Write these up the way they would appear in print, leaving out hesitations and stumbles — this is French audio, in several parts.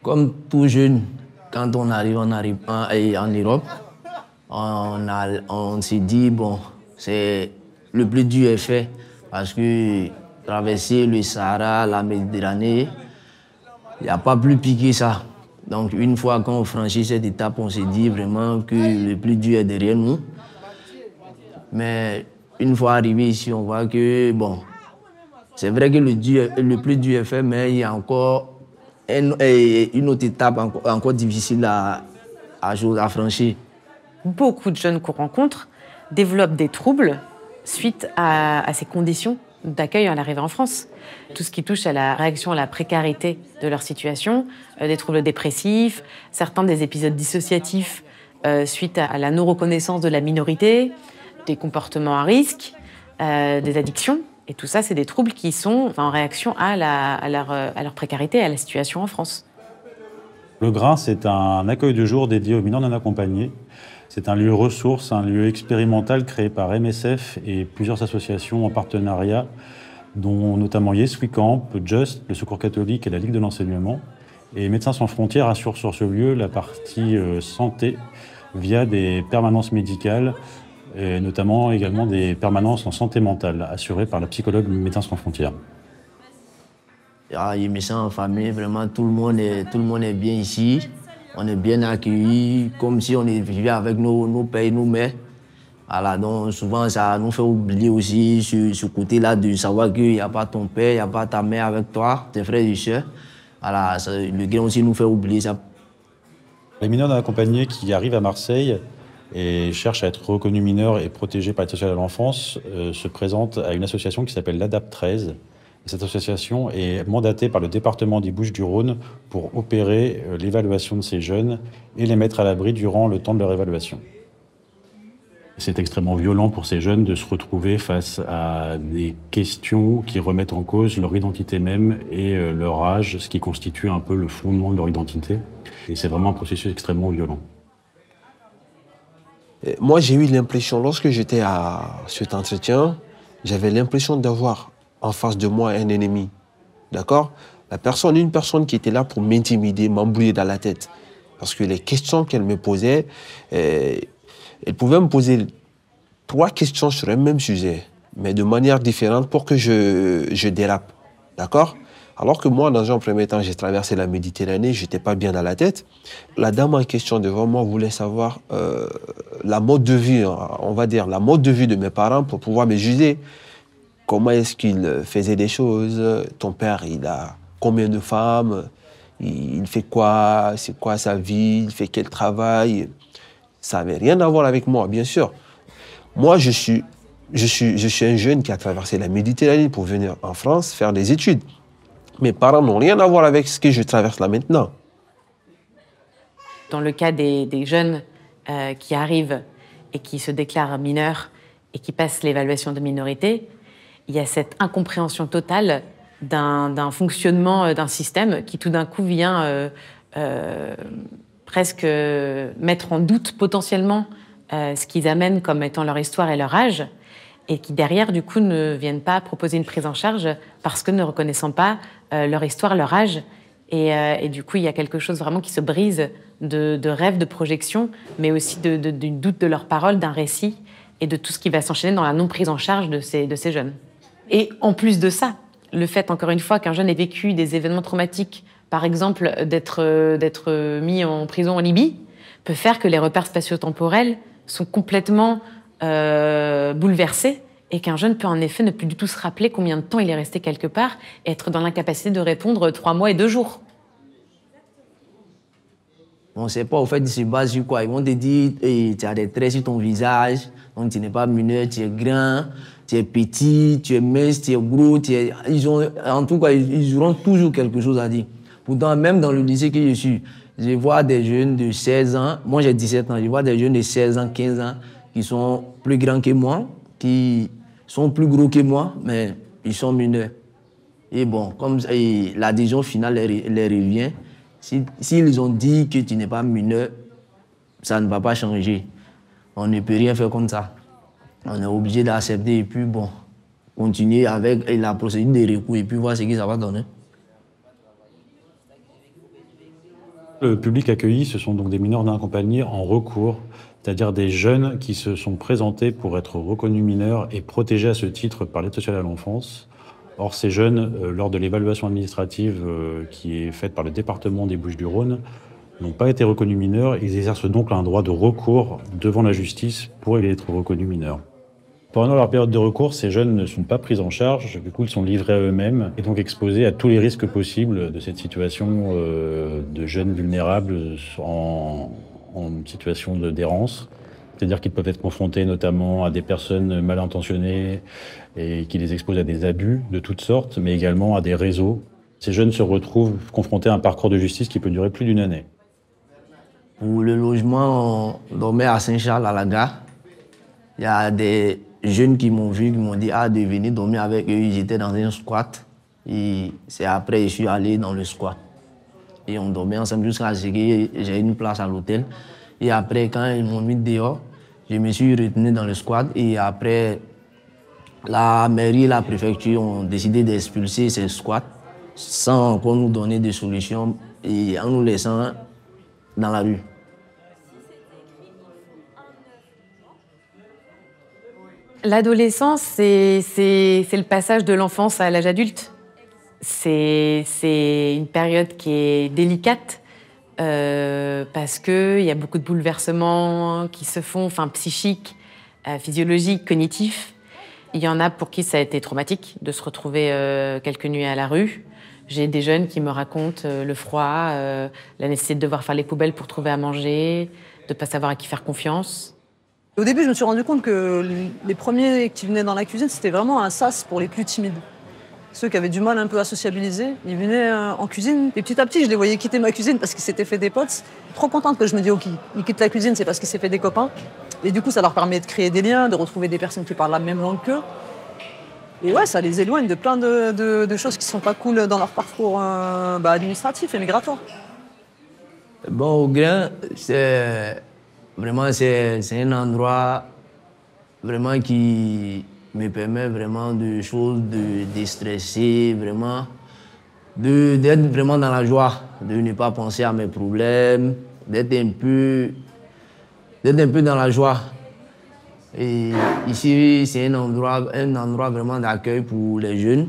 Comme tout jeune, quand on arrive en Europe, on s'est dit, bon, le plus dur est fait parce que traverser le Sahara, la Méditerranée, il n'y a pas plus piqué ça. Donc une fois qu'on franchit cette étape, on s'est dit vraiment que le plus dur est derrière nous. Mais une fois arrivé ici, on voit que, bon, c'est vrai que le plus dur est fait, mais il y a encore une autre étape encore difficile à franchir. Beaucoup de jeunes qu'on rencontre développent des troubles suite à ces conditions d'accueil à l'arrivée en France. Tout ce qui touche à la réaction à la précarité de leur situation, des troubles dépressifs, certains des épisodes dissociatifs suite à la non-reconnaissance de la minorité, des comportements à risque, des addictions. Et tout ça, c'est des troubles qui sont en réaction à leur précarité, à la situation en France. Le Grain, c'est un accueil de jour dédié aux mineurs non accompagnés. C'est un lieu ressource, un lieu expérimental créé par MSF et plusieurs associations en partenariat, dont notamment Yes We Camp, Just, le Secours catholique et la Ligue de l'enseignement. Et Médecins sans frontières assure sur ce lieu la partie santé via des permanences médicales, et notamment également des permanences en santé mentale assurées par la psychologue Médecins sans frontières. Je me sens en famille, vraiment tout le monde est bien ici. On est bien accueillis, comme si on vivait avec nos pères et nos mères. Voilà, donc souvent, ça nous fait oublier aussi ce côté-là de savoir qu'il n'y a pas ton père, il n'y a pas ta mère avec toi, tes frères et sœurs. Voilà, le Grain aussi nous fait oublier ça. Les mineurs non accompagnés qui arrivent à Marseille et cherchent à être reconnus mineurs et protégés par l'aide sociale à l'enfance se présentent à une association qui s'appelle l'ADAPT 13. Cette association est mandatée par le département des Bouches-du-Rhône pour opérer l'évaluation de ces jeunes et les mettre à l'abri durant le temps de leur évaluation. C'est extrêmement violent pour ces jeunes de se retrouver face à des questions qui remettent en cause leur identité même et leur âge, ce qui constitue un peu le fondement de leur identité. Et c'est vraiment un processus extrêmement violent. Moi, j'ai eu l'impression, lorsque j'étais à cet entretien, j'avais l'impression d'avoir en face de moi un ennemi, d'accord? Une personne qui était là pour m'intimider, m'embrouiller dans la tête. Parce que les questions qu'elle me posait, elle pouvait me poser 3 questions sur un même sujet, mais de manière différente pour que je dérape, d'accord? Alors que moi, dans un premier temps, j'ai traversé la Méditerranée, je n'étais pas bien dans la tête. La dame en question devant moi voulait savoir la mode de vie, on va dire, la mode de vie de mes parents pour pouvoir me juger. Comment est-ce qu'il faisait des choses? Ton père, il a combien de femmes? Il fait quoi? C'est quoi sa vie? Il fait quel travail? Ça n'avait rien à voir avec moi, bien sûr. Moi, je suis un jeune qui a traversé la Méditerranée pour venir en France faire des études. Mes parents n'ont rien à voir avec ce que je traverse là maintenant. Dans le cas des jeunes qui arrivent et qui se déclarent mineurs et qui passent l'évaluation de minorité, il y a cette incompréhension totale d'un fonctionnement d'un système qui tout d'un coup vient presque mettre en doute potentiellement ce qu'ils amènent comme étant leur histoire et leur âge, et qui derrière du coup ne viennent pas proposer une prise en charge parce que ne reconnaissant pas leur histoire, leur âge. Et du coup, il y a quelque chose vraiment qui se brise de rêves, de projections, mais aussi du doute de leurs paroles, d'un récit, et de tout ce qui va s'enchaîner dans la non-prise en charge de ces jeunes. Et en plus de ça, le fait, encore une fois, qu'un jeune ait vécu des événements traumatiques, par exemple d'être mis en prison en Libye, peut faire que les repères spatio-temporels sont complètement bouleversés, et qu'un jeune peut en effet ne plus du tout se rappeler combien de temps il est resté quelque part et être dans l'incapacité de répondre 3 mois et 2 jours. On ne sait pas, au fait, ils se basent sur quoi. Ils vont te dire, hey, tu as des traits sur ton visage, donc tu n'es pas mineur, tu es grand, tu es petit, tu es mince, tu es gros, en tout cas, ils auront toujours quelque chose à dire. Pourtant, même dans le lycée que je suis, je vois des jeunes de 16 ans, moi j'ai 17 ans, je vois des jeunes de 16 ans, 15 ans, qui sont plus grands que moi, qui sont plus gros que moi, mais ils sont mineurs. Et bon, comme la décision finale les revient, s'ils ont dit que tu n'es pas mineur, ça ne va pas changer. On ne peut rien faire comme ça. On est obligé d'accepter et puis bon, continuer avec la procédure de recours et puis voir ce que ça va donner. Le public accueilli, ce sont donc des mineurs non accompagnés en recours, c'est-à-dire des jeunes qui se sont présentés pour être reconnus mineurs et protégés à ce titre par l'aide sociale à l'enfance. Or, ces jeunes, lors de l'évaluation administrative qui est faite par le département des Bouches-du-Rhône, n'ont pas été reconnus mineurs. Ils exercent donc un droit de recours devant la justice pour être reconnus mineurs. Pendant leur période de recours, ces jeunes ne sont pas pris en charge, du coup ils sont livrés à eux-mêmes et donc exposés à tous les risques possibles de cette situation de jeunes vulnérables en situation d'errance. C'est-à-dire qu'ils peuvent être confrontés notamment à des personnes mal intentionnées et qui les exposent à des abus de toutes sortes, mais également à des réseaux. Ces jeunes se retrouvent confrontés à un parcours de justice qui peut durer plus d'une année. Pour le logement, on dormait à Saint-Charles, à la gare. Il y a des jeunes qui m'ont vu, qui m'ont dit de venir dormir avec eux. J'étais dans un squat. Et c'est après que je suis allé dans le squat. Et on dormait ensemble jusqu'à ce que j'ai une place à l'hôtel. Et après, quand ils m'ont mis dehors, je me suis retenu dans le squat. Et après, la mairie et la préfecture ont décidé d'expulser ces squats sans encore nous donner de solution et en nous laissant dans la rue. L'adolescence, c'est le passage de l'enfance à l'âge adulte. C'est une période qui est délicate parce qu'il y a beaucoup de bouleversements qui se font, psychiques, physiologiques, cognitifs. Il y en a pour qui ça a été traumatique de se retrouver quelques nuits à la rue. J'ai des jeunes qui me racontent le froid, la nécessité de devoir faire les poubelles pour trouver à manger, de ne pas savoir à qui faire confiance. Au début, je me suis rendu compte que les premiers qui venaient dans la cuisine, c'était vraiment un sas pour les plus timides. Ceux qui avaient du mal un peu à sociabiliser, ils venaient en cuisine. Et petit à petit, je les voyais quitter ma cuisine parce qu'ils s'étaient fait des potes. Trop contente que je me dis, ok, ils quittent la cuisine, c'est parce qu'ils s'est fait des copains. Et du coup, ça leur permet de créer des liens, de retrouver des personnes qui parlent la même langue qu'eux. Et ouais, ça les éloigne de plein de choses qui sont pas cool dans leur parcours administratif et migratoire. Bon, au grain, c'est un endroit vraiment qui me permet vraiment de choses, de déstresser, vraiment, d'être vraiment dans la joie, de ne pas penser à mes problèmes, d'être un peu dans la joie. Et ici, c'est un endroit vraiment d'accueil pour les jeunes.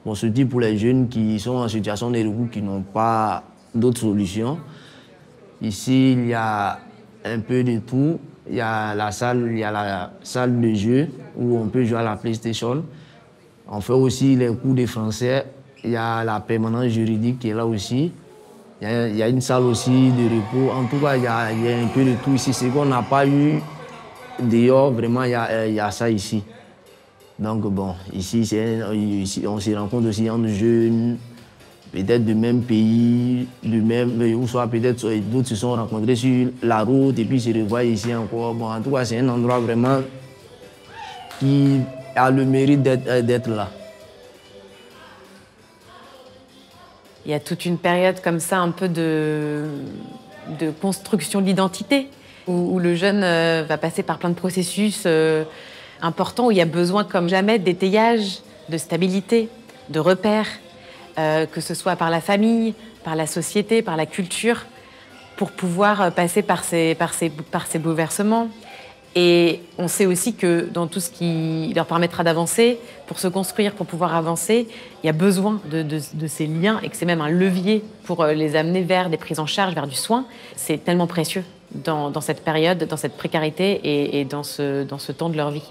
Bon, surtout pour les jeunes qui sont en situation de recours, qui n'ont pas d'autres solutions. Ici, il y a un peu de tout. Il y a la salle de jeu où on peut jouer à la PlayStation. On fait aussi les cours de français. Il y a la permanence juridique qui est là aussi. Il y a une salle aussi de repos. En tout cas, il y a un peu de tout ici. Ce qu'on n'a pas eu dehors, vraiment, il y a ça ici. Donc bon, ici on se rencontre aussi entre jeunes, peut-être du même pays, ou soit peut-être d'autres se sont rencontrés sur la route et puis se revoient ici encore. Bon, en tout cas, c'est un endroit vraiment qui a le mérite d'être là. Il y a toute une période comme ça, un peu de construction de l'identité, où le jeune va passer par plein de processus importants, où il y a besoin comme jamais d'étayage, de stabilité, de repères, que ce soit par la famille, par la société, par la culture, pour pouvoir passer par ces bouleversements. Et on sait aussi que dans tout ce qui leur permettra d'avancer, pour se construire, pour pouvoir avancer, il y a besoin de ces liens et que c'est même un levier pour les amener vers des prises en charge, vers du soin. C'est tellement précieux dans cette période, dans cette précarité et dans ce temps de leur vie.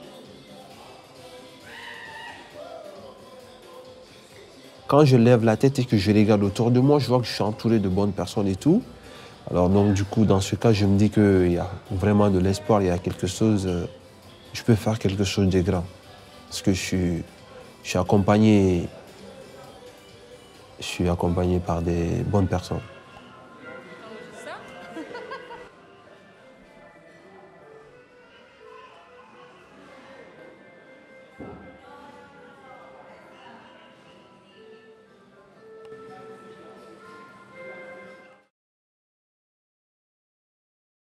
Quand je lève la tête et que je regarde autour de moi, je vois que je suis entouré de bonnes personnes et tout. Alors donc du coup, dans ce cas, je me dis qu'il y a vraiment de l'espoir, il y a quelque chose, je peux faire quelque chose de grand. Parce que je suis accompagné par des bonnes personnes.